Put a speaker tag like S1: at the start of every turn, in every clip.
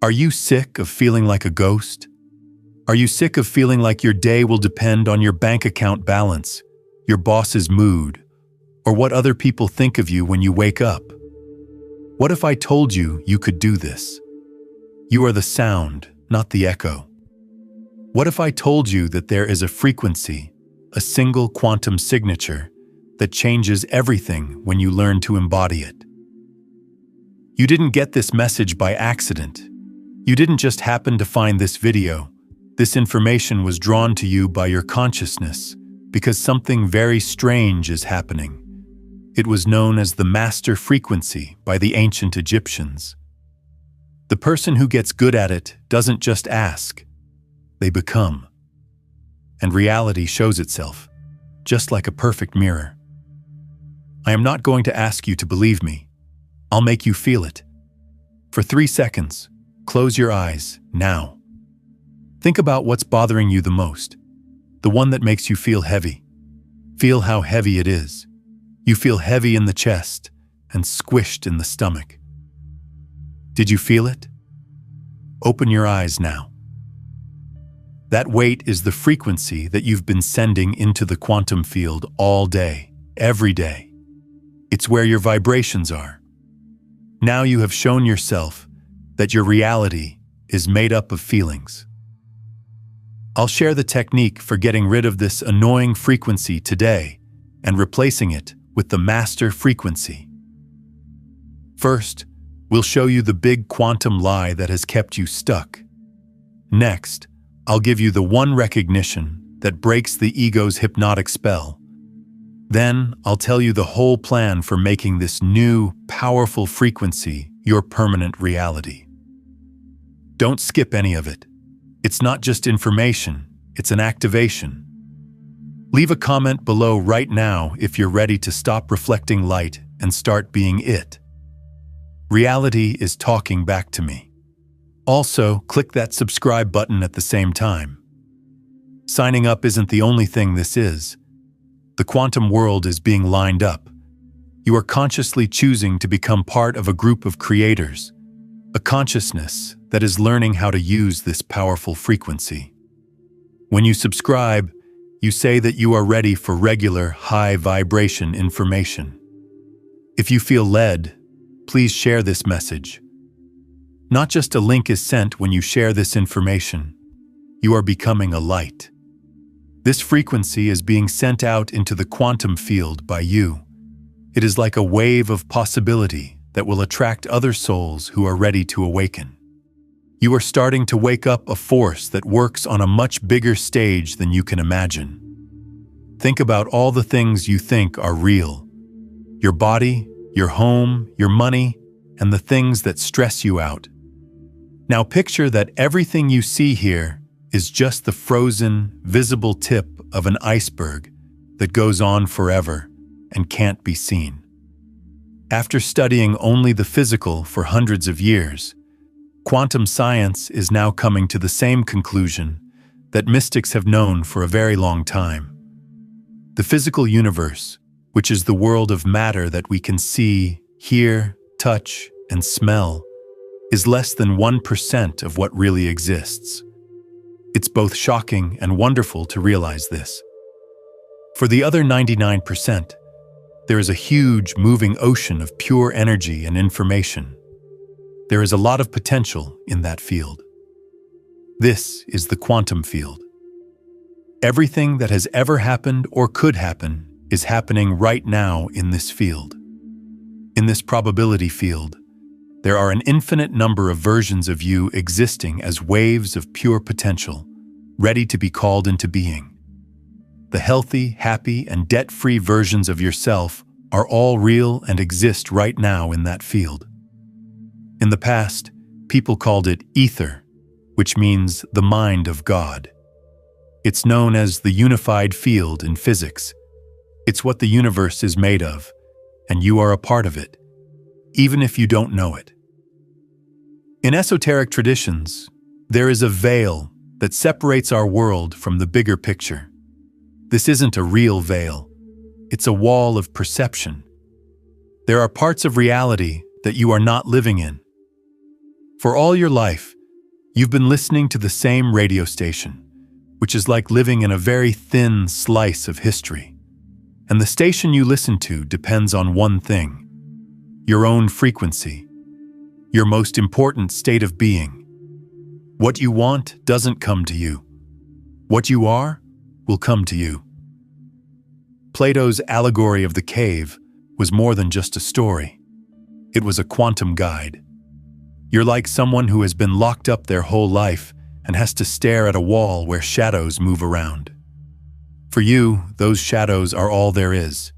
S1: Are you sick of feeling like a ghost? Are you sick of feeling like your day will depend on your bank account balance, your boss's mood, or what other people think of you when you wake up? What if I told you you could do this? You are the sound, not the echo. What if I told you that there is a frequency, a single quantum signature, that changes everything when you learn to embody it? You didn't get this message by accident. You didn't just happen to find this video. This information was drawn to you by your consciousness because something very strange is happening. It was known as the master frequency by the ancient Egyptians. The person who gets good at it doesn't just ask, they become. And reality shows itself, just like a perfect mirror. I am not going to ask you to believe me. I'll make you feel it. For 3 seconds, close your eyes, now. Think about what's bothering you the most, the one that makes you feel heavy. Feel how heavy it is. You feel heavy in the chest and squished in the stomach. Did you feel it? Open your eyes now. That weight is the frequency that you've been sending into the quantum field all day, every day. It's where your vibrations are. Now you have shown yourself that your reality is made up of feelings. I'll share the technique for getting rid of this annoying frequency today and replacing it with the master frequency. First, we'll show you the big quantum lie that has kept you stuck. Next, I'll give you the one recognition that breaks the ego's hypnotic spell. Then, I'll tell you the whole plan for making this new, powerful frequency your permanent reality. Don't skip any of it. It's not just information, it's an activation. Leave a comment below right now if you're ready to stop reflecting light and start being it. Reality is talking back to me. Also, click that subscribe button at the same time. Signing up isn't the only thing this is. The quantum world is being lined up. You are consciously choosing to become part of a group of creators, a consciousness that is learning how to use this powerful frequency. When you subscribe, you say that you are ready for regular, high-vibration information. If you feel led, please share this message. Not just a link is sent when you share this information. You are becoming a light. This frequency is being sent out into the quantum field by you. It is like a wave of possibility that will attract other souls who are ready to awaken. You are starting to wake up a force that works on a much bigger stage than you can imagine. Think about all the things you think are real. Your body, your home, your money, and the things that stress you out. Now picture that everything you see here is just the frozen, visible tip of an iceberg that goes on forever and can't be seen. After studying only the physical for hundreds of years, quantum science is now coming to the same conclusion that mystics have known for a very long time. The physical universe, which is the world of matter that we can see, hear, touch, and smell, is less than 1% of what really exists. It's both shocking and wonderful to realize this. For the other 99%, there is a huge, moving ocean of pure energy and information. There is a lot of potential in that field. This is the quantum field. Everything that has ever happened or could happen is happening right now in this field. In this probability field, there are an infinite number of versions of you existing as waves of pure potential, ready to be called into being. The healthy, happy, and debt-free versions of yourself are all real and exist right now in that field. In the past, people called it ether, which means the mind of God. It's known as the unified field in physics. It's what the universe is made of, and you are a part of it, even if you don't know it. In esoteric traditions, there is a veil that separates our world from the bigger picture. This isn't a real veil. It's a wall of perception. There are parts of reality that you are not living in. For all your life, you've been listening to the same radio station, which is like living in a very thin slice of history. And the station you listen to depends on one thing: your own frequency, your most important state of being. What you want doesn't come to you. What you are will come to you. Plato's allegory of the cave was more than just a story. It was a quantum guide. You're like someone who has been locked up their whole life and has to stare at a wall where shadows move around. For you, those shadows are all there is.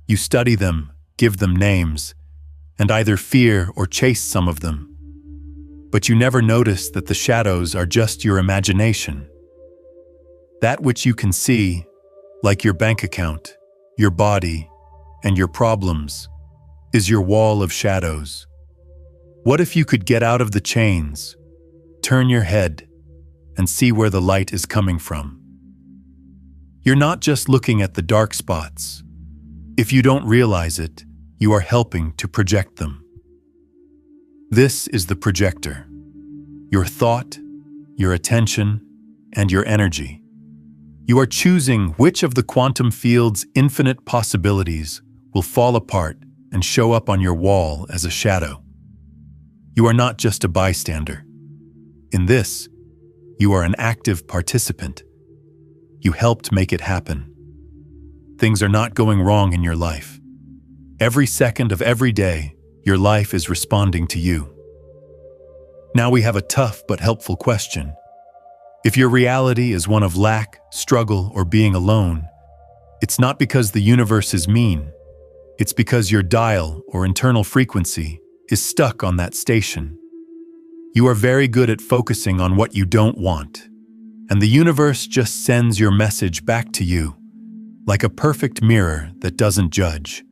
S1: You study them, give them names, and either fear or chase some of them. But you never notice that the shadows are just your imagination. That which you can see, like your bank account, your body, and your problems, is your wall of shadows. What if you could get out of the chains, turn your head, and see where the light is coming from? You're not just looking at the dark spots. If you don't realize it, you are helping to project them. This is the projector. Your thought, your attention, and your energy. You are choosing which of the quantum field's infinite possibilities will fall apart and show up on your wall as a shadow. You are not just a bystander. In this, you are an active participant. You helped make it happen. Things are not going wrong in your life. Every second of every day, your life is responding to you. Now we have a tough but helpful question. If your reality is one of lack, struggle, or being alone, it's not because the universe is mean. It's because your dial or internal frequency is stuck on that station. You are very good at focusing on what you don't want, and the universe just sends your message back to you, like a perfect mirror that doesn't judge.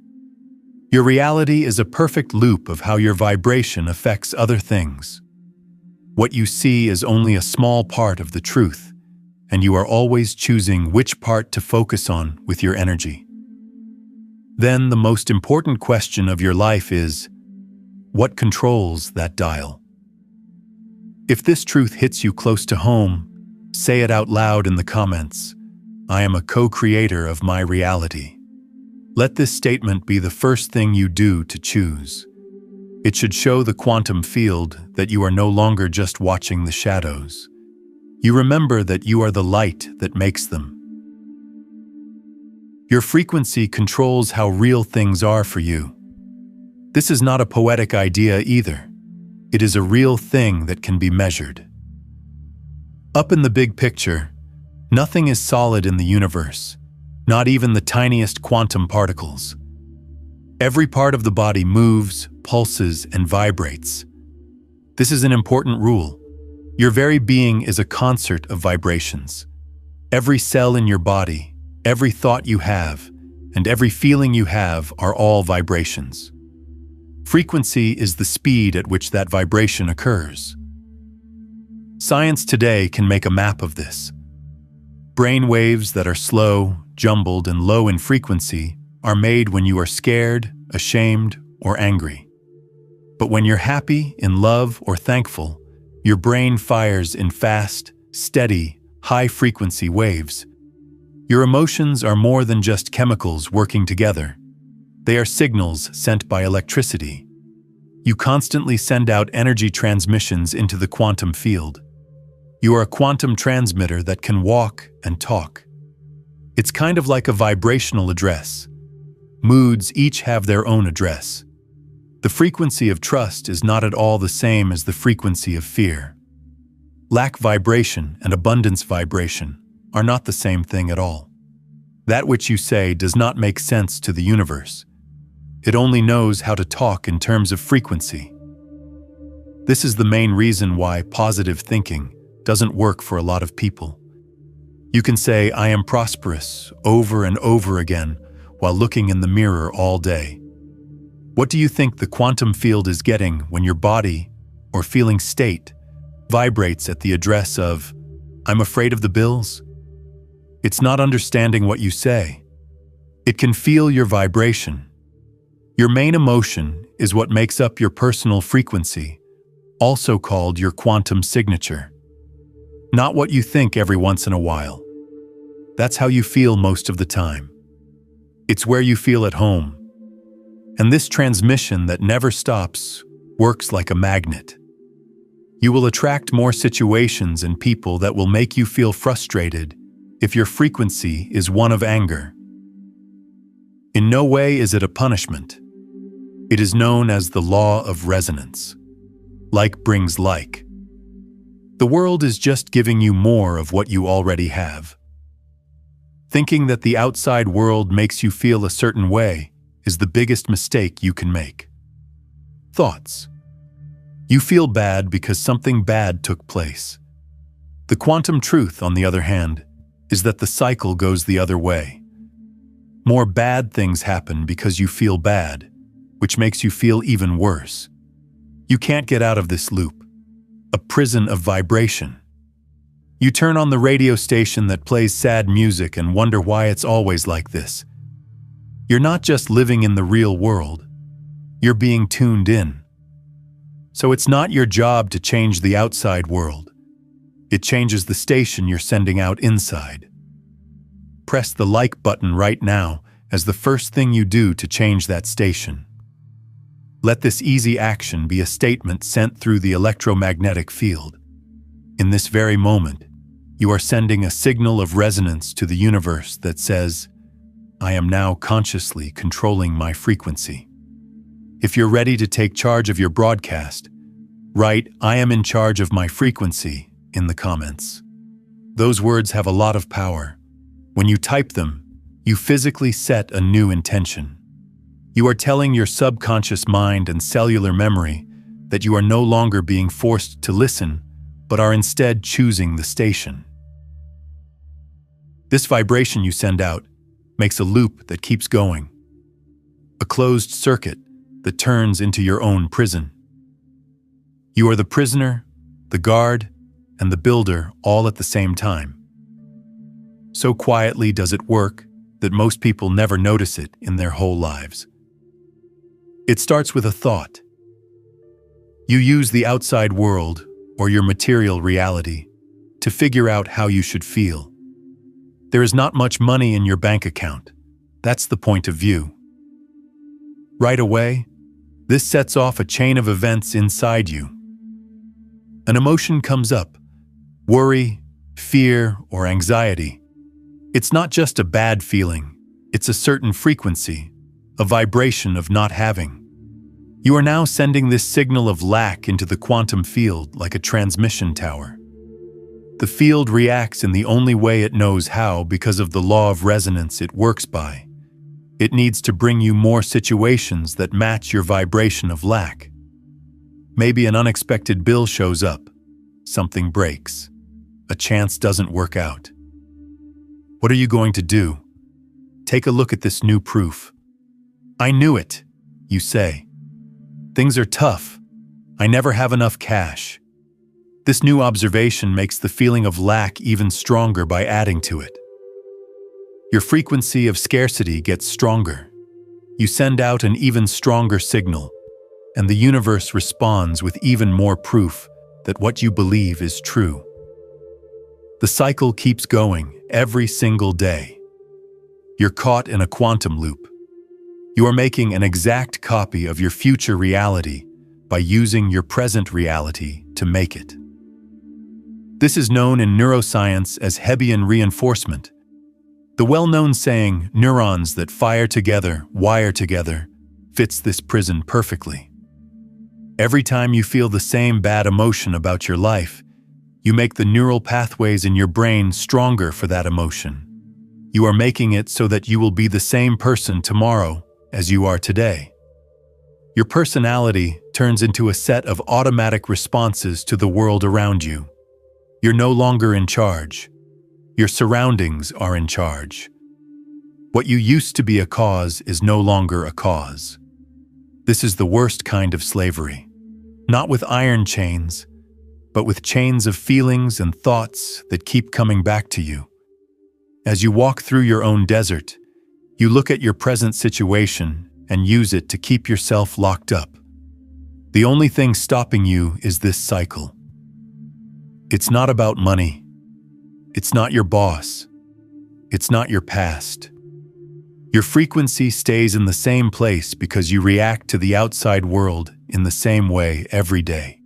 S1: Your reality is a perfect loop of how your vibration affects other things. What you see is only a small part of the truth, and you are always choosing which part to focus on with your energy. Then the most important question of your life is, what controls that dial? If this truth hits you close to home, say it out loud in the comments. I am a co-creator of my reality. Let this statement be the first thing you do to choose. It should show the quantum field that you are no longer just watching the shadows. You remember that you are the light that makes them. Your frequency controls how real things are for you. This is not a poetic idea either. It is a real thing that can be measured. Up in the big picture, nothing is solid in the universe, not even the tiniest quantum particles. Every part of the body moves, pulses, and vibrates. This is an important rule. Your very being is a concert of vibrations. Every cell in your body, every thought you have, and every feeling you have are all vibrations. Frequency is the speed at which that vibration occurs. Science today can make a map of this. Brain waves that are slow, jumbled, and low in frequency are made when you are scared, ashamed, or angry. But when you're happy, in love, or thankful, your brain fires in fast, steady, high-frequency waves. Your emotions are more than just chemicals working together. They are signals sent by electricity. You constantly send out energy transmissions into the quantum field. You are a quantum transmitter that can walk and talk. It's kind of like a vibrational address. Moods each have their own address. The frequency of trust is not at all the same as the frequency of fear. Lack vibration and abundance vibration are not the same thing at all. That which you say does not make sense to the universe. It only knows how to talk in terms of frequency. This is the main reason why positive thinking doesn't work for a lot of people. You can say, "I am prosperous," over and over again while looking in the mirror all day. What do you think the quantum field is getting when your body or feeling state vibrates at the address of, "I'm afraid of the bills"? It's not understanding what you say. It can feel your vibration. Your main emotion is what makes up your personal frequency, also called your quantum signature. Not what you think every once in a while. That's how you feel most of the time. It's where you feel at home. And this transmission that never stops works like a magnet. You will attract more situations and people that will make you feel frustrated if your frequency is one of anger. In no way is it a punishment. It is known as the law of resonance. Like brings like. The world is just giving you more of what you already have. Thinking that the outside world makes you feel a certain way is the biggest mistake you can make. Thoughts. You feel bad because something bad took place. The quantum truth, on the other hand, is that the cycle goes the other way. More bad things happen because you feel bad, which makes you feel even worse. You can't get out of this loop, a prison of vibration. You turn on the radio station that plays sad music and wonder why it's always like this. You're not just living in the real world, you're being tuned in. So it's not your job to change the outside world. It changes the station you're sending out inside. Press the like button right now as the first thing you do to change that station. Let this easy action be a statement sent through the electromagnetic field. In this very moment, you are sending a signal of resonance to the universe that says, I am now consciously controlling my frequency. If you're ready to take charge of your broadcast, write, I am in charge of my frequency in the comments. Those words have a lot of power. When you type them, you physically set a new intention. You are telling your subconscious mind and cellular memory that you are no longer being forced to listen, but are instead choosing the station. This vibration you send out makes a loop that keeps going, a closed circuit that turns into your own prison. You are the prisoner, the guard, and the builder all at the same time. So quietly does it work that most people never notice it in their whole lives. It starts with a thought. You use the outside world, or your material reality, to figure out how you should feel. There is not much money in your bank account. That's the point of view. Right away, this sets off a chain of events inside you. An emotion comes up, worry, fear, or anxiety. It's not just a bad feeling, it's a certain frequency, a vibration of not having. You are now sending this signal of lack into the quantum field like a transmission tower. The field reacts in the only way it knows how because of the law of resonance it works by. It needs to bring you more situations that match your vibration of lack. Maybe an unexpected bill shows up, something breaks, a chance doesn't work out. What are you going to do? Take a look at this new proof. I knew it, you say. Things are tough. I never have enough cash. This new observation makes the feeling of lack even stronger by adding to it. Your frequency of scarcity gets stronger. You send out an even stronger signal, and the universe responds with even more proof that what you believe is true. The cycle keeps going every single day. You're caught in a quantum loop. You are making an exact copy of your future reality by using your present reality to make it. This is known in neuroscience as Hebbian reinforcement. The well-known saying, neurons that fire together, wire together, fits this prison perfectly. Every time you feel the same bad emotion about your life, you make the neural pathways in your brain stronger for that emotion. You are making it so that you will be the same person tomorrow as you are today. Your personality turns into a set of automatic responses to the world around you. You're no longer in charge. Your surroundings are in charge. What you used to be a cause is no longer a cause. This is the worst kind of slavery. Not with iron chains, but with chains of feelings and thoughts that keep coming back to you. As you walk through your own desert, you look at your present situation and use it to keep yourself locked up. The only thing stopping you is this cycle. It's not about money. It's not your boss. It's not your past. Your frequency stays in the same place because you react to the outside world in the same way every day.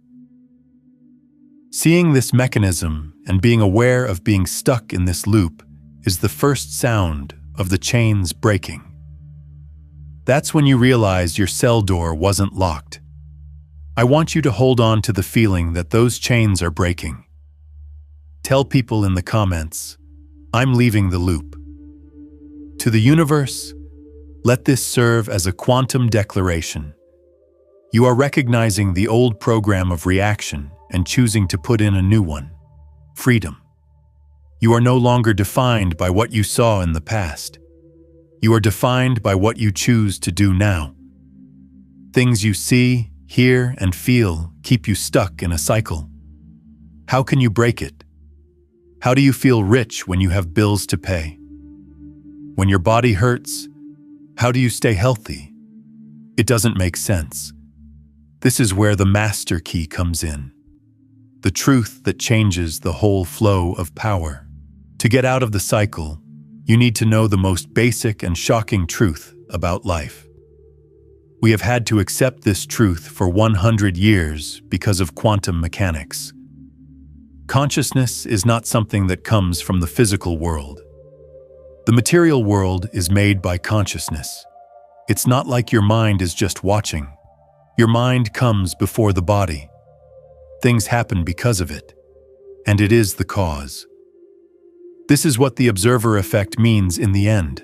S1: Seeing this mechanism and being aware of being stuck in this loop is the first sound of the chains breaking. That's when you realize your cell door wasn't locked. I want you to hold on to the feeling that those chains are breaking. Tell people in the comments, "I'm leaving the loop." To the universe, let this serve as a quantum declaration. You are recognizing the old program of reaction and choosing to put in a new one: freedom. You are no longer defined by what you saw in the past. You are defined by what you choose to do now. Things you see, hear, and feel keep you stuck in a cycle. How can you break it? How do you feel rich when you have bills to pay? When your body hurts, how do you stay healthy? It doesn't make sense. This is where the master key comes in. The truth that changes the whole flow of power. To get out of the cycle, you need to know the most basic and shocking truth about life. We have had to accept this truth for 100 years because of quantum mechanics. Consciousness is not something that comes from the physical world. The material world is made by consciousness. It's not like your mind is just watching. Your mind comes before the body. Things happen because of it, and it is the cause. This is what the observer effect means in the end.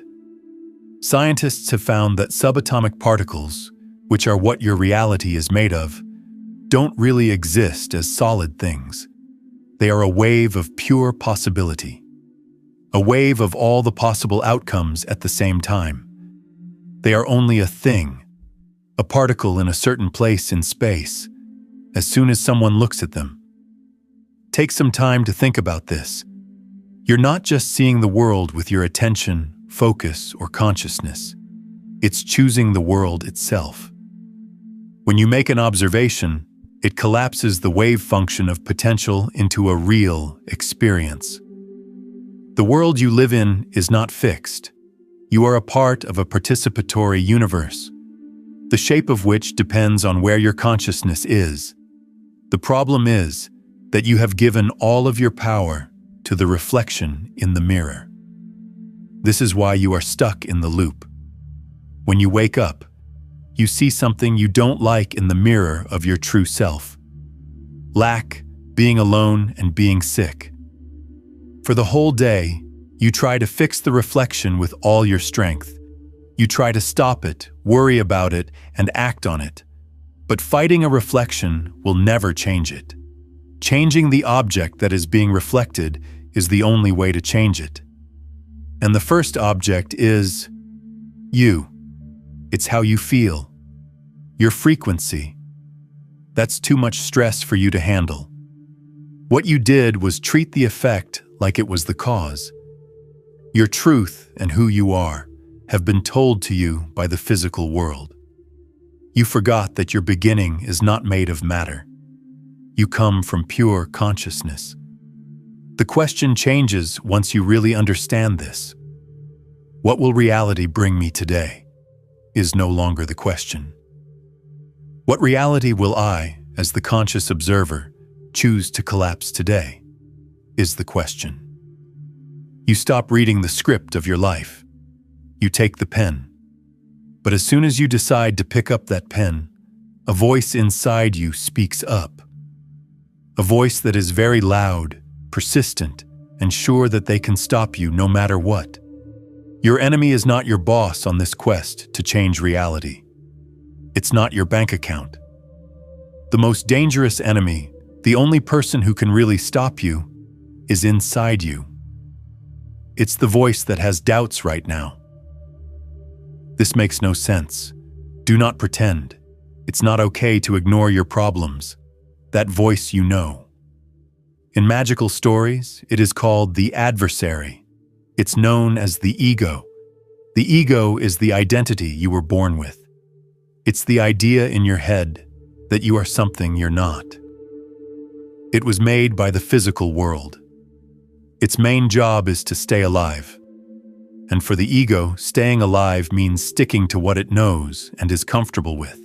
S1: Scientists have found that subatomic particles, which are what your reality is made of, don't really exist as solid things. They are a wave of pure possibility. A wave of all the possible outcomes at the same time. They are only a thing, a particle in a certain place in space, as soon as someone looks at them. Take some time to think about this. You're not just seeing the world with your attention, focus, or consciousness. It's choosing the world itself. When you make an observation, it collapses the wave function of potential into a real experience. The world you live in is not fixed. You are a part of a participatory universe, the shape of which depends on where your consciousness is. The problem is that you have given all of your power to the reflection in the mirror. This is why you are stuck in the loop. When you wake up, you see something you don't like in the mirror of your true self. Lack, being alone, and being sick. For the whole day, you try to fix the reflection with all your strength. You try to stop it, worry about it, and act on it. But fighting a reflection will never change it. Changing the object that is being reflected is the only way to change it. And the first object is you. It's how you feel. Your frequency. That's too much stress for you to handle. What you did was treat the effect like it was the cause. Your truth and who you are have been told to you by the physical world. You forgot that your beginning is not made of matter. You come from pure consciousness. The question changes once you really understand this. What will reality bring me today? Is no longer the question. What reality will I, as the conscious observer, choose to collapse today? Is the question. You stop reading the script of your life. You take the pen. But as soon as you decide to pick up that pen, a voice inside you speaks up. A voice that is very loud, persistent, and sure that they can stop you no matter what. Your enemy is not your boss on this quest to change reality. It's not your bank account. The most dangerous enemy, the only person who can really stop you, is inside you. It's the voice that has doubts right now. This makes no sense. Do not pretend. It's not okay to ignore your problems. That voice you know. In magical stories, it is called the adversary. It's known as the ego. The ego is the identity you were born with. It's the idea in your head, that you are something you're not. It was made by the physical world. Its main job is to stay alive. And for the ego, staying alive means sticking to what it knows and is comfortable with.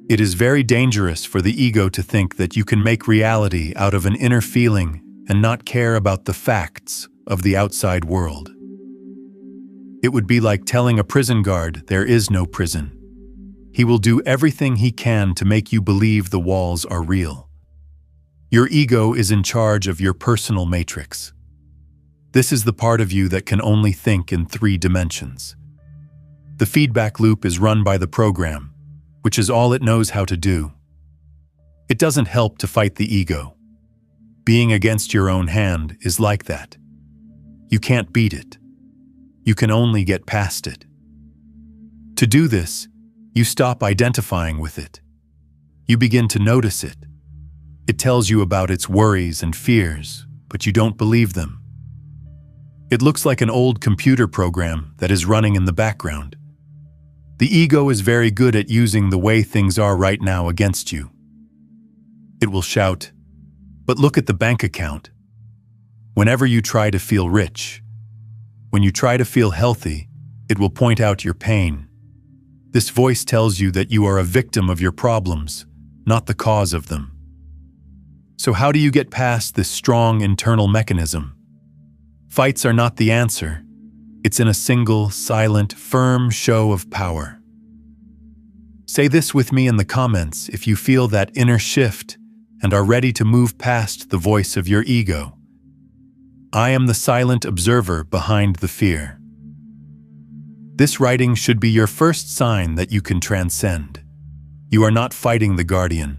S1: It is very dangerous for the ego to think that you can make reality out of an inner feeling and not care about the facts of the outside world. It would be like telling a prison guard there is no prison. He will do everything he can to make you believe the walls are real. Your ego is in charge of your personal matrix. This is the part of you that can only think in 3 dimensions. The feedback loop is run by the program, which is all it knows how to do. It doesn't help to fight the ego. Being against your own hand is like that. You can't beat it. You can only get past it. To do this, you stop identifying with it. You begin to notice it. It tells you about its worries and fears, but you don't believe them. It looks like an old computer program that is running in the background. The ego is very good at using the way things are right now against you. It will shout, "But look at the bank account." Whenever you try to feel rich, when you try to feel healthy, it will point out your pain. This voice tells you that you are a victim of your problems, not the cause of them. So how do you get past this strong internal mechanism? Fights are not the answer. It's in a single, silent, firm show of power. Say this with me in the comments if you feel that inner shift and are ready to move past the voice of your ego. I am the silent observer behind the fear. This writing should be your first sign that you can transcend. You are not fighting the guardian.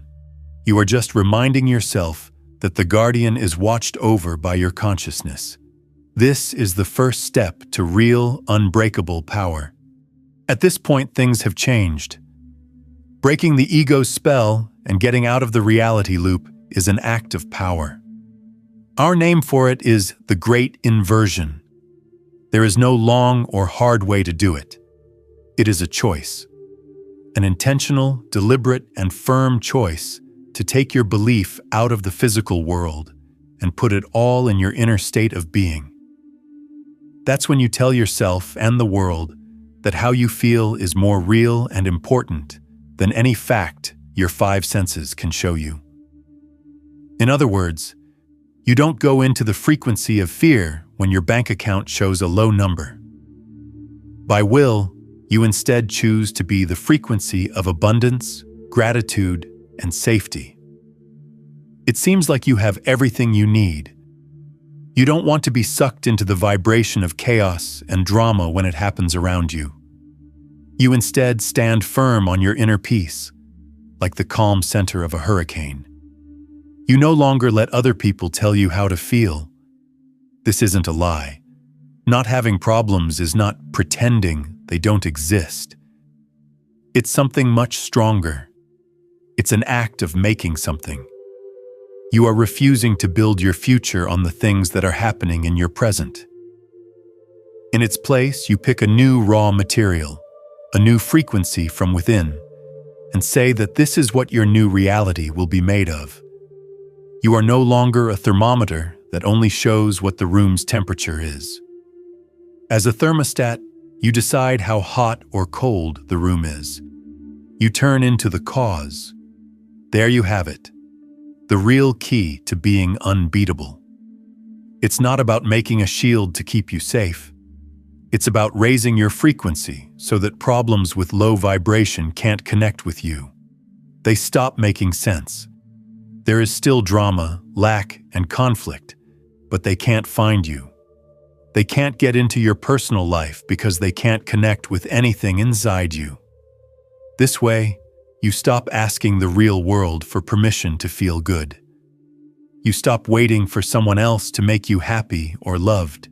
S1: You are just reminding yourself that the guardian is watched over by your consciousness. This is the first step to real, unbreakable power. At this point, things have changed. Breaking the ego's spell and getting out of the reality loop is an act of power. Our name for it is the Great Inversion. There is no long or hard way to do it. It is a choice. An intentional, deliberate, and firm choice to take your belief out of the physical world and put it all in your inner state of being. That's when you tell yourself and the world that how you feel is more real and important than any fact your 5 senses can show you. In other words, you don't go into the frequency of fear when your bank account shows a low number. By will, you instead choose to be the frequency of abundance, gratitude, and safety. It seems like you have everything you need. You don't want to be sucked into the vibration of chaos and drama when it happens around you. You instead stand firm on your inner peace, like the calm center of a hurricane. You no longer let other people tell you how to feel. This isn't a lie. Not having problems is not pretending they don't exist. It's something much stronger. It's an act of making something. You are refusing to build your future on the things that are happening in your present. In its place, you pick a new raw material, a new frequency from within, and say that this is what your new reality will be made of. You are no longer a thermometer that only shows what the room's temperature is. As a thermostat, you decide how hot or cold the room is. You turn into the cause. There you have it. The real key to being unbeatable. It's not about making a shield to keep you safe. It's about raising your frequency so that problems with low vibration can't connect with you. They stop making sense. There is still drama, lack, and conflict, but they can't find you. They can't get into your personal life because they can't connect with anything inside you. This way, you stop asking the real world for permission to feel good. You stop waiting for someone else to make you happy or loved.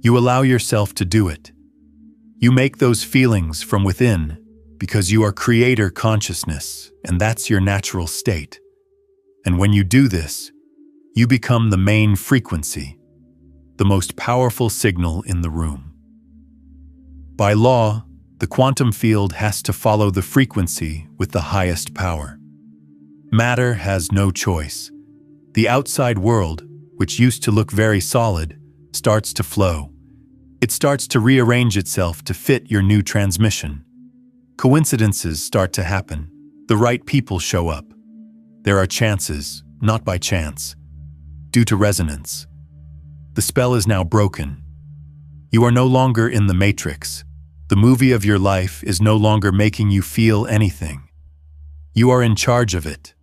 S1: You allow yourself to do it. You make those feelings from within because you are creator consciousness, and that's your natural state. And when you do this, you become the main frequency, the most powerful signal in the room. By law, The quantum field has to follow the frequency with the highest power. Matter has no choice. The outside world, which used to look very solid, starts to flow. It starts to rearrange itself to fit your new transmission. Coincidences start to happen. The right people show up. There are chances, not by chance, due to resonance. The spell is now broken. You are no longer in the matrix. The movie of your life is no longer making you feel anything. You are in charge of it.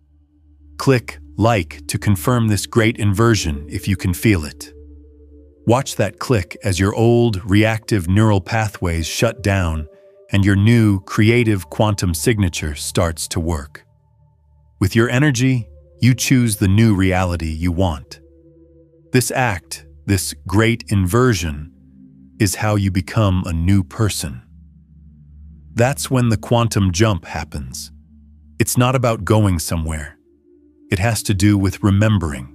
S1: Click like to confirm this great inversion if you can feel it. Watch that click as your old, reactive neural pathways shut down and your new, creative quantum signature starts to work. With your energy, you choose the new reality you want. This act, this great inversion, is how you become a new person. That's when the quantum jump happens. It's not about going somewhere. It has to do with remembering.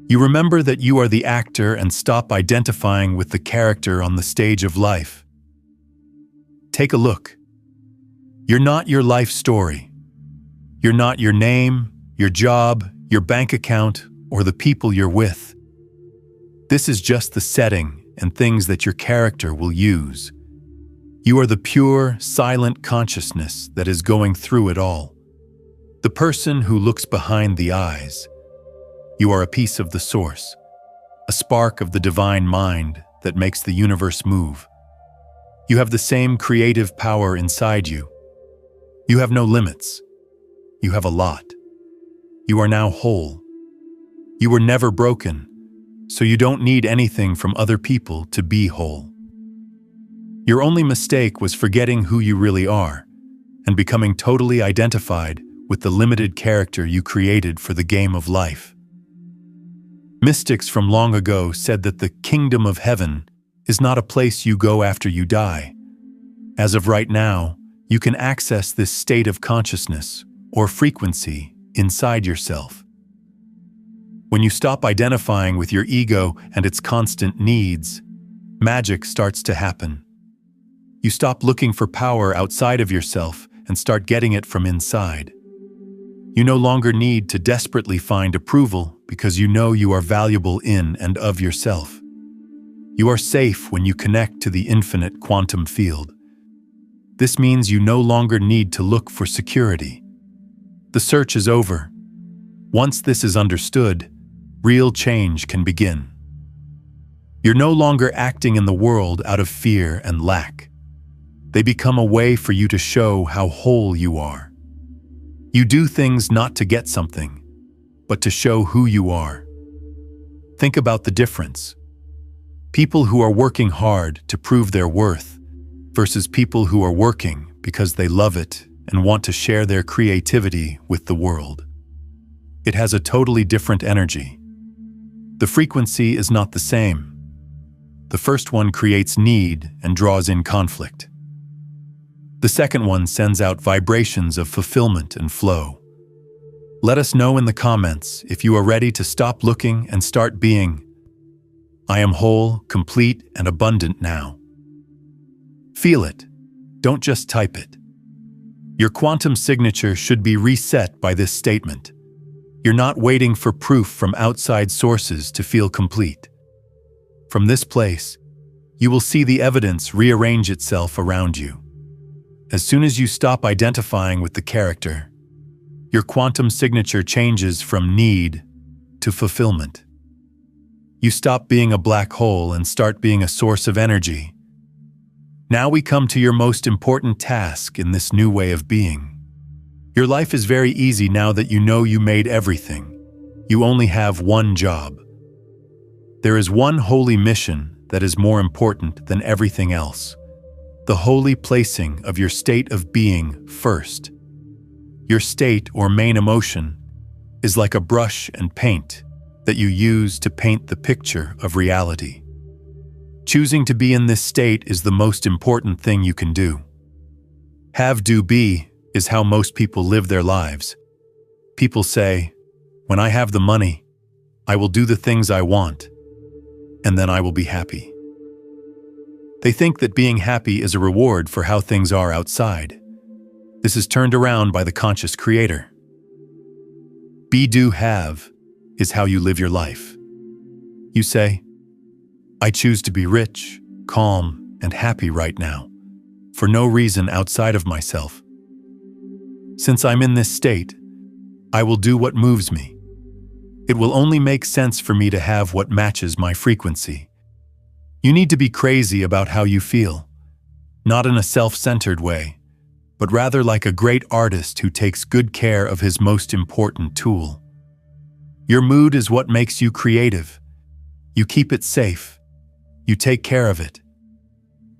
S1: You remember that you are the actor and stop identifying with the character on the stage of life. Take a look. You're not your life story. You're not your name, your job, your bank account, or the people you're with. This is just the setting and things that your character will use. You are the pure, silent consciousness that is going through it all. The person who looks behind the eyes. You are a piece of the source, a spark of the divine mind that makes the universe move. You have the same creative power inside you. You have no limits. You have a lot. You are now whole. You were never broken, so you don't need anything from other people to be whole. Your only mistake was forgetting who you really are and becoming totally identified with the limited character you created for the game of life. Mystics from long ago said that the kingdom of heaven is not a place you go after you die. As of right now, you can access this state of consciousness or frequency inside yourself. When you stop identifying with your ego and its constant needs, magic starts to happen. You stop looking for power outside of yourself and start getting it from inside. You no longer need to desperately find approval because you know you are valuable in and of yourself. You are safe when you connect to the infinite quantum field. This means you no longer need to look for security. The search is over. Once this is understood, real change can begin. You're no longer acting in the world out of fear and lack. They become a way for you to show how whole you are. You do things not to get something, but to show who you are. Think about the difference. People who are working hard to prove their worth versus people who are working because they love it and want to share their creativity with the world. It has a totally different energy. The frequency is not the same. The first one creates need and draws in conflict. The second one sends out vibrations of fulfillment and flow. Let us know in the comments if you are ready to stop looking and start being. I am whole, complete, and abundant now. Feel it. Don't just type it. Your quantum signature should be reset by this statement. You're not waiting for proof from outside sources to feel complete. From this place, you will see the evidence rearrange itself around you. As soon as you stop identifying with the character, your quantum signature changes from need to fulfillment. You stop being a black hole and start being a source of energy. Now we come to your most important task in this new way of being. Your life is very easy now that you know you made everything. You only have one job. There is one holy mission that is more important than everything else. The holy placing of your state of being first. Your state or main emotion is like a brush and paint that you use to paint the picture of reality. Choosing to be in this state is the most important thing you can do. Have, do, be is how most people live their lives. People say, when I have the money, I will do the things I want, and then I will be happy. They think that being happy is a reward for how things are outside. This is turned around by the conscious creator. Be, do, have is how you live your life. You say, I choose to be rich, calm, and happy right now, for no reason outside of myself. Since I'm in this state, I will do what moves me. It will only make sense for me to have what matches my frequency. You need to be crazy about how you feel, not in a self-centered way, but rather like a great artist who takes good care of his most important tool. Your mood is what makes you creative. You keep it safe. You take care of it.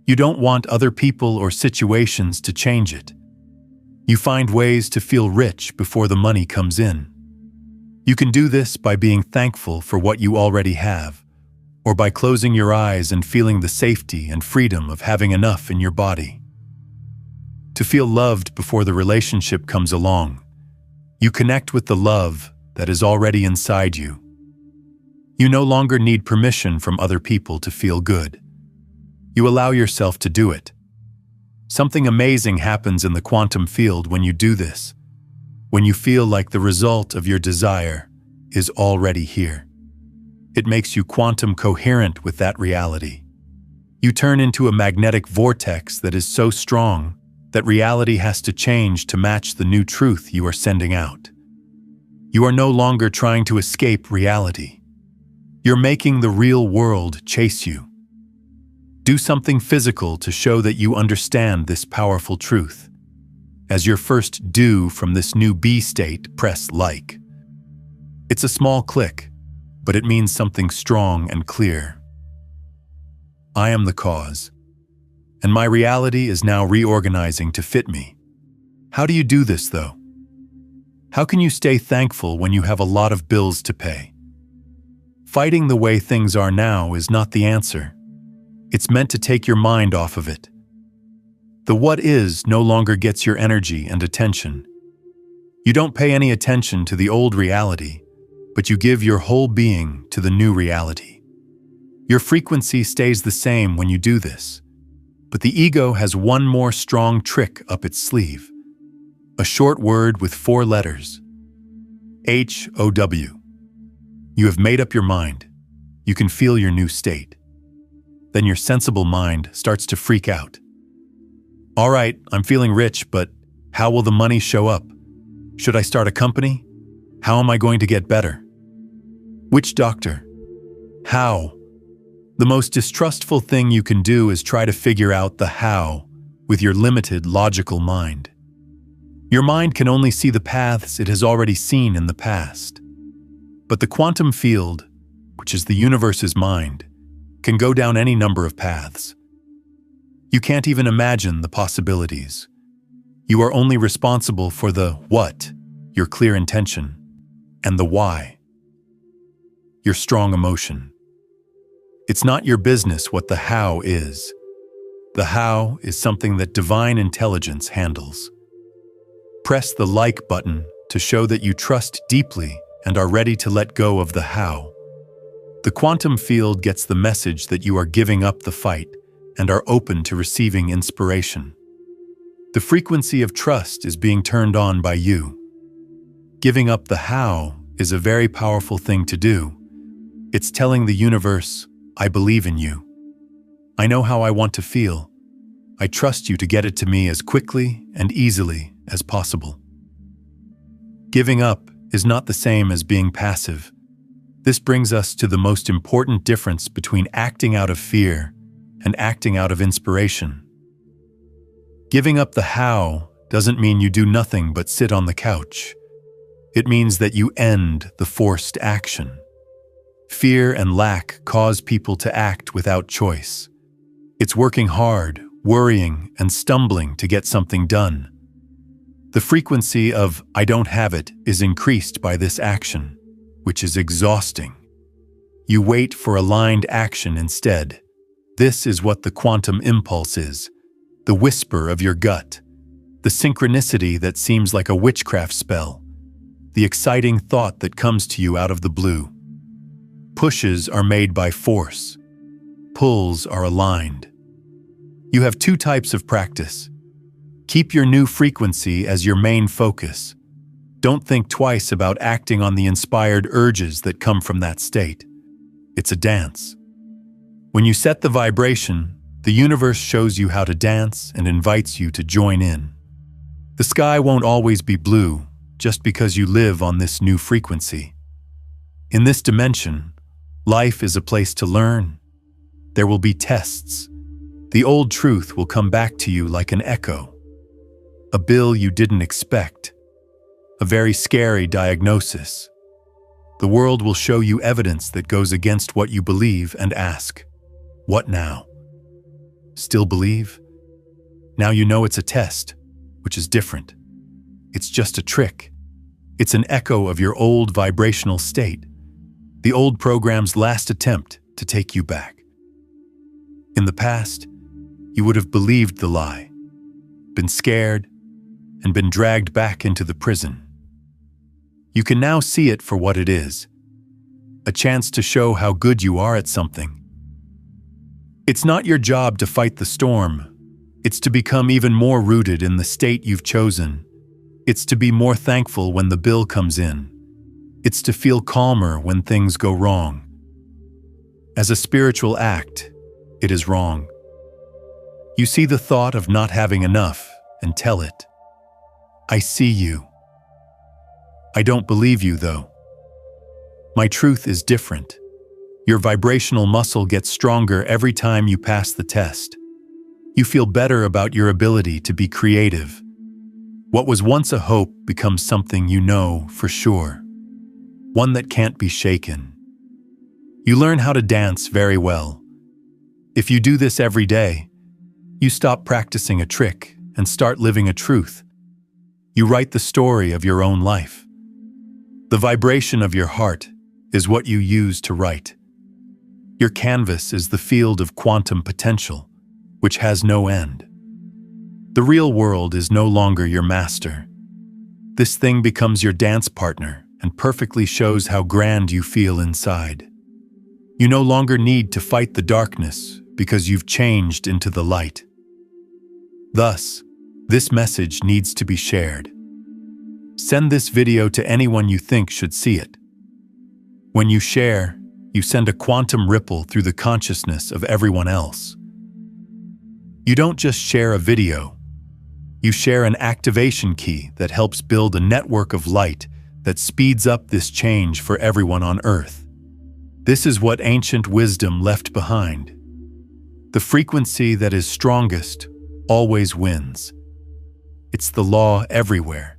S1: You don't want other people or situations to change it. You find ways to feel rich before the money comes in. You can do this by being thankful for what you already have, or by closing your eyes and feeling the safety and freedom of having enough in your body. To feel loved before the relationship comes along, you connect with the love that is already inside you. You no longer need permission from other people to feel good. You allow yourself to do it. Something amazing happens in the quantum field when you do this, when you feel like the result of your desire is already here. It makes you quantum coherent with that reality. You turn into a magnetic vortex that is so strong that reality has to change to match the new truth you are sending out. You are no longer trying to escape reality. You're making the real world chase you. Do something physical to show that you understand this powerful truth. As your first do from this new be state, press like. It's a small click, but it means something strong and clear. I am the cause, and my reality is now reorganizing to fit me. How do you do this, though? How can you stay thankful when you have a lot of bills to pay? Fighting the way things are now is not the answer. It's meant to take your mind off of it. The what is no longer gets your energy and attention. You don't pay any attention to the old reality, but you give your whole being to the new reality. Your frequency stays the same when you do this, but the ego has one more strong trick up its sleeve. A short word with 4 letters. HOW. You have made up your mind. You can feel your new state. Then your sensible mind starts to freak out. All right, I'm feeling rich, but how will the money show up? Should I start a company? How am I going to get better? Which doctor? How? The most distrustful thing you can do is try to figure out the how with your limited logical mind. Your mind can only see the paths it has already seen in the past. But the quantum field, which is the universe's mind, can go down any number of paths. You can't even imagine the possibilities. You are only responsible for the what, your clear intention, and the why, your strong emotion. It's not your business what the how is. The how is something that divine intelligence handles. Press the like button to show that you trust deeply and are ready to let go of the how. The quantum field gets the message that you are giving up the fight and are open to receiving inspiration. The frequency of trust is being turned on by you. Giving up the how is a very powerful thing to do. It's telling the universe, I believe in you. I know how I want to feel. I trust you to get it to me as quickly and easily as possible. Giving up is not the same as being passive. This brings us to the most important difference between acting out of fear and acting out of inspiration. Giving up the how doesn't mean you do nothing but sit on the couch. It means that you end the forced action. Fear and lack cause people to act without choice. It's working hard, worrying, and stumbling to get something done. The frequency of I don't have it is increased by this action, which is exhausting. You wait for aligned action instead. This is what the quantum impulse is, the whisper of your gut, the synchronicity that seems like a witchcraft spell, the exciting thought that comes to you out of the blue. Pushes are made by force. Pulls are aligned. You have two types of practice. Keep your new frequency as your main focus. Don't think twice about acting on the inspired urges that come from that state. It's a dance. When you set the vibration, the universe shows you how to dance and invites you to join in. The sky won't always be blue just because you live on this new frequency. In this dimension, life is a place to learn. There will be tests. The old truth will come back to you like an echo. A bill you didn't expect. A very scary diagnosis. The world will show you evidence that goes against what you believe and ask, what now? Still believe? Now you know it's a test, which is different. It's just a trick. It's an echo of your old vibrational state, the old program's last attempt to take you back. In the past, you would have believed the lie, been scared, and been dragged back into the prison. You can now see it for what it is, a chance to show how good you are at something. It's not your job to fight the storm. It's to become even more rooted in the state you've chosen. It's to be more thankful when the bill comes in. It's to feel calmer when things go wrong. As a spiritual act, it is wrong. You see the thought of not having enough and tell it, I see you. I don't believe you, though. My truth is different. Your vibrational muscle gets stronger every time you pass the test. You feel better about your ability to be creative. What was once a hope becomes something you know for sure, one that can't be shaken. You learn how to dance very well. If you do this every day, you stop practicing a trick and start living a truth. You write the story of your own life. The vibration of your heart is what you use to write. Your canvas is the field of quantum potential, which has no end. The real world is no longer your master. This thing becomes your dance partner and perfectly shows how grand you feel inside. You no longer need to fight the darkness because you've changed into the light. Thus, this message needs to be shared. Send this video to anyone you think should see it. When you share, you send a quantum ripple through the consciousness of everyone else. You don't just share a video. You share an activation key that helps build a network of light that speeds up this change for everyone on Earth. This is what ancient wisdom left behind. The frequency that is strongest always wins. It's the law everywhere.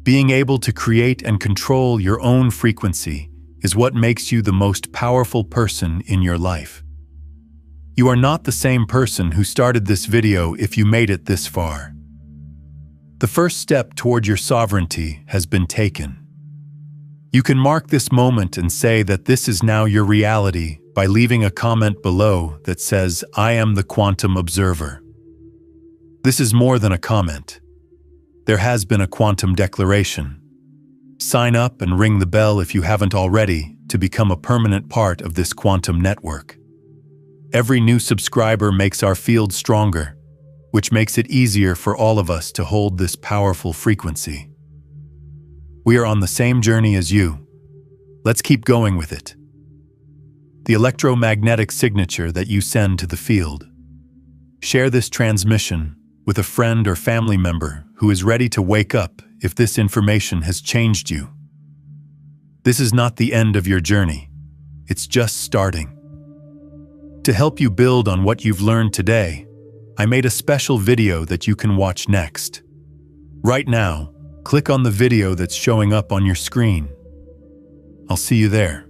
S1: Being able to create and control your own frequency is what makes you the most powerful person in your life. You are not the same person who started this video if you made it this far. The first step toward your sovereignty has been taken. You can mark this moment and say that this is now your reality by leaving a comment below that says, I am the quantum observer. This is more than a comment. There has been a quantum declaration. Sign up and ring the bell if you haven't already to become a permanent part of this quantum network. Every new subscriber makes our field stronger, which makes it easier for all of us to hold this powerful frequency. We are on the same journey as you. Let's keep going with it. The electromagnetic signature that you send to the field. Share this transmission with a friend or family member who is ready to wake up if this information has changed you. This is not the end of your journey. It's just starting. To help you build on what you've learned today, I made a special video that you can watch next. Right now, click on the video that's showing up on your screen. I'll see you there.